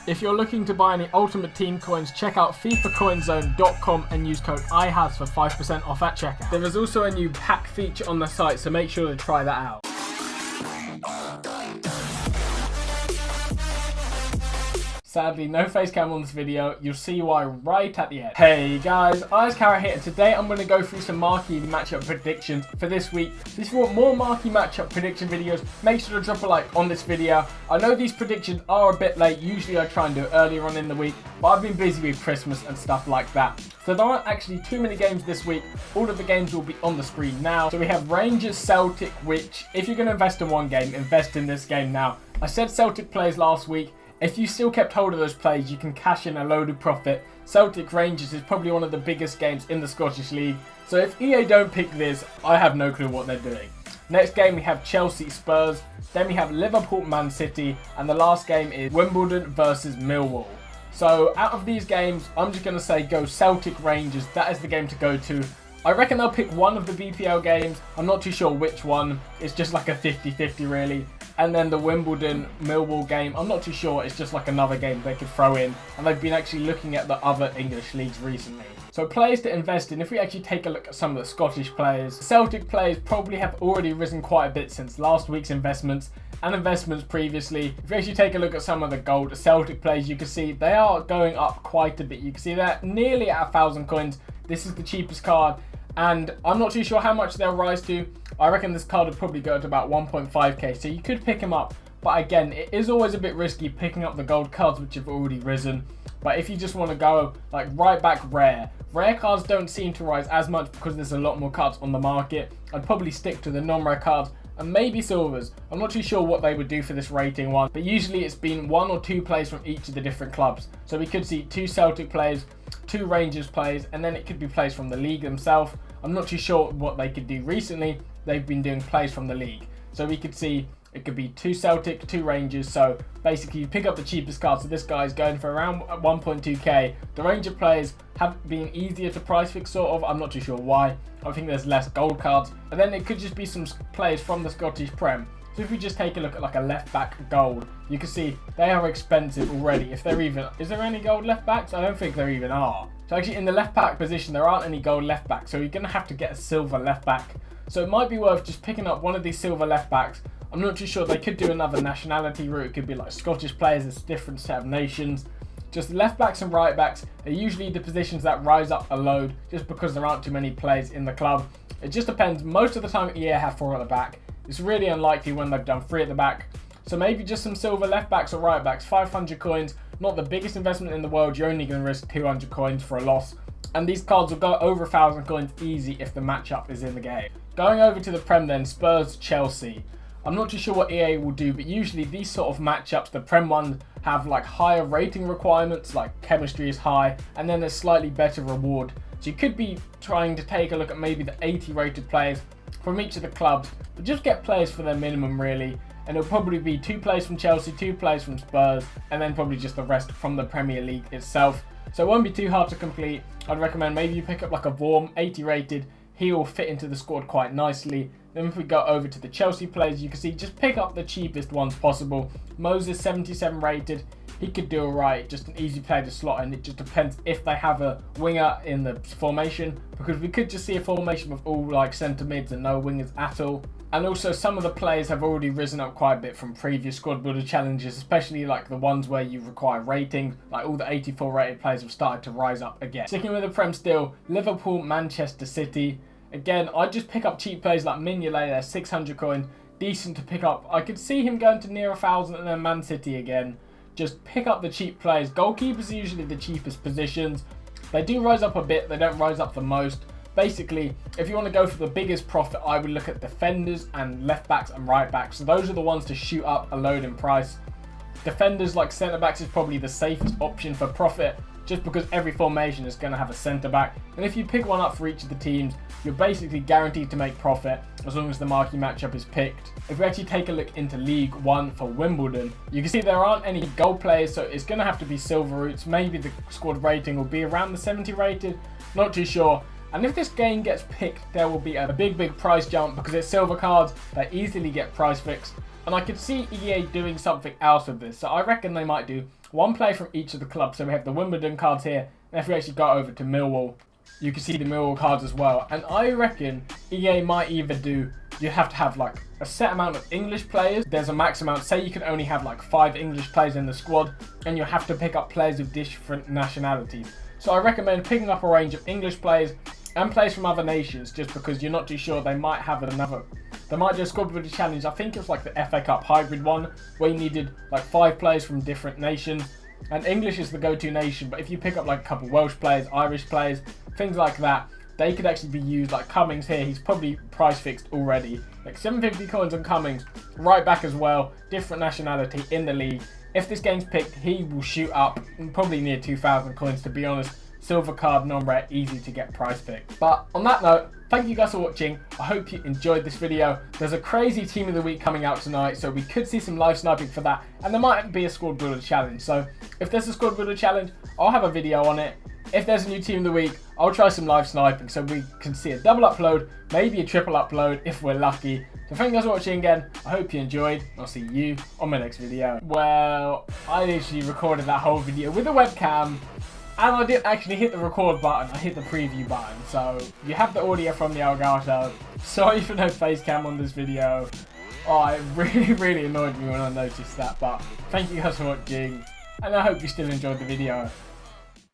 If you're looking to buy any Ultimate Team coins, check out FIFACoinZone.com and use code IHAS for 5% off at checkout. There is also a new pack feature on the site, so make sure to try that out. Sadly, no face cam on this video. You'll see why right at the end. Hey guys, Carrot here, and today I'm going to go through some marquee matchup predictions for this week. If you want more marquee matchup prediction videos, make sure to drop a like on this video. I know these predictions are a bit late. Usually I try and do it earlier on in the week, but I've been busy with Christmas and stuff like that. So there aren't actually too many games this week. All of the games will be on the screen now. So we have Rangers Celtic, which if you're going to invest in one game, invest in this game now. I said Celtic plays last week. If you still kept hold of those plays, you can cash in a loaded profit. Celtic Rangers is probably one of the biggest games in the Scottish League. So if EA don't pick this, I have no clue what they're doing. Next game we have Chelsea Spurs. Then we have Liverpool Man City. And the last game is Wimbledon versus Millwall. So out of these games, I'm just going to say go Celtic Rangers. That is the game to go to. I reckon they'll pick one of the BPL games. I'm not too sure which one. It's just like a 50-50 really. And then the Wimbledon Millwall game, I'm not too sure. It's just like another game they could throw in. And they've been actually looking at the other English leagues recently. So players to invest in, if we actually take a look at some of the Scottish players, Celtic players probably have already risen quite a bit since last week's investments and investments previously. If you actually take a look at some of the gold Celtic players, you can see they are going up quite a bit. You can see they're nearly at 1,000 coins. This is the cheapest card. And I'm not too sure how much they'll rise to. I reckon this card would probably go to about 1.5k. So you could pick him up. But again, it is always a bit risky picking up the gold cards which have already risen. But if you just want to go like right back rare. Rare cards don't seem to rise as much because there's a lot more cards on the market. I'd probably stick to the non-rare cards and maybe silvers. I'm not too sure what they would do for this rating one. But usually it's been one or two players from each of the different clubs. So we could see 2 Celtic players, 2 Rangers players, and then it could be players from the league themselves. I'm not too sure what they could do recently. They've been doing plays from the league. So we could see it could be 2 Celtic, 2 Rangers. So basically you pick up the cheapest card. So this guy's going for around 1.2k. The Ranger players have been easier to price fix sort of. I'm not too sure why. I think there's less gold cards. And then it could just be some players from the Scottish Prem. So if we just take a look at like a left back gold, you can see they are expensive already. If they're even, is there any gold left backs? I don't think there even are. So actually in the left back position, there aren't any gold left backs. So you're going to have to get a silver left back. So it might be worth just picking up one of these silver left backs. I'm not too sure. They could do another nationality route. It could be like Scottish players. It's a different set of nations. Just left backs and right backs are usually the positions that rise up a load just because there aren't too many players in the club. It just depends. Most of the time EA have 4 at the back. It's really unlikely when they've done 3 at the back. So maybe just some silver left backs or right backs. 500 coins. Not the biggest investment in the world. You're only going to risk 200 coins for a loss. And these cards will go over 1,000 coins easy if the matchup is in the game. Going over to the Prem then, Spurs Chelsea. I'm not too sure what EA will do, but usually these sort of matchups, the Prem ones have like higher rating requirements, like chemistry is high, and then there's slightly better reward. So you could be trying to take a look at maybe the 80 rated players from each of the clubs, but just get players for their minimum really. And it'll probably be 2 players from Chelsea, 2 players from Spurs, and then probably just the rest from the Premier League itself. So it won't be too hard to complete. I'd recommend maybe you pick up like a Vorm, 80 rated. He will fit into the squad quite nicely. Then if we go over to the Chelsea players, you can see just pick up the cheapest ones possible. Moses, 77 rated. He could do alright, just an easy player to slot in. It just depends if they have a winger in the formation, because we could just see a formation with all like centre mids and no wingers at all. And also some of the players have already risen up quite a bit from previous squad builder challenges, especially like the ones where you require ratings. Like all the 84 rated players have started to rise up again. Sticking with the Prem still, Liverpool, Manchester City. Again, I'd just pick up cheap players like Mignolet, they're 600 coins, decent to pick up. I could see him going to near 1,000 and then Man City again. Just pick up the cheap players. Goalkeepers are usually the cheapest positions. They do rise up a bit, they don't rise up the most. Basically, if you want to go for the biggest profit, I would look at defenders and left backs and right backs. So those are the ones to shoot up a load in price. Defenders like centre backs is probably the safest option for profit, just because every formation is going to have a centre back. And if you pick one up for each of the teams, you're basically guaranteed to make profit as long as the marquee matchup is picked. If we actually take a look into League 1 for Wimbledon, you can see there aren't any gold players, so it's going to have to be silver routes. Maybe the squad rating will be around the 70 rated, not too sure. And if this game gets picked, there will be a big price jump because it's silver cards that easily get price fixed. And I could see EA doing something else with this. So I reckon they might do one player from each of the clubs. So we have the Wimbledon cards here, and if we actually go over to Millwall, you can see the Millwall cards as well. And I reckon EA might either do, you have to have like a set amount of English players. There's a max amount. Say you can only have like 5 English players in the squad, and you have to pick up players of different nationalities. So I recommend picking up a range of English players and players from other nations, just because you're not too sure. They might have another. They might do a squad builder challenge. I think it was like the FA Cup hybrid one, where you needed like 5 players from different nations. And English is the go-to nation, but if you pick up like a couple Welsh players, Irish players, things like that, they could actually be used. Like Cummings here, he's probably price fixed already. Like 750 coins on Cummings, right back as well, different nationality in the league. If this game's picked, he will shoot up probably near 2,000 coins, to be honest. Silver card, non-rare, easy to get price picked. But on that note, thank you guys for watching. I hope you enjoyed this video. There's a crazy team of the week coming out tonight, so we could see some live sniping for that. And there might be a squad builder challenge. So if there's a squad builder challenge, I'll have a video on it. If there's a new team of the week, I'll try some live sniping so we can see a double upload, maybe a triple upload if we're lucky. So thank you guys for watching again. I hope you enjoyed. I'll see you on my next video. Well, I literally recorded that whole video with a webcam, and I didn't actually hit the record button, I hit the preview button. So you have the audio from the Elgato. Sorry for no face cam on this video. Oh, it really annoyed me when I noticed that. But thank you guys for watching, and I hope you still enjoyed the video.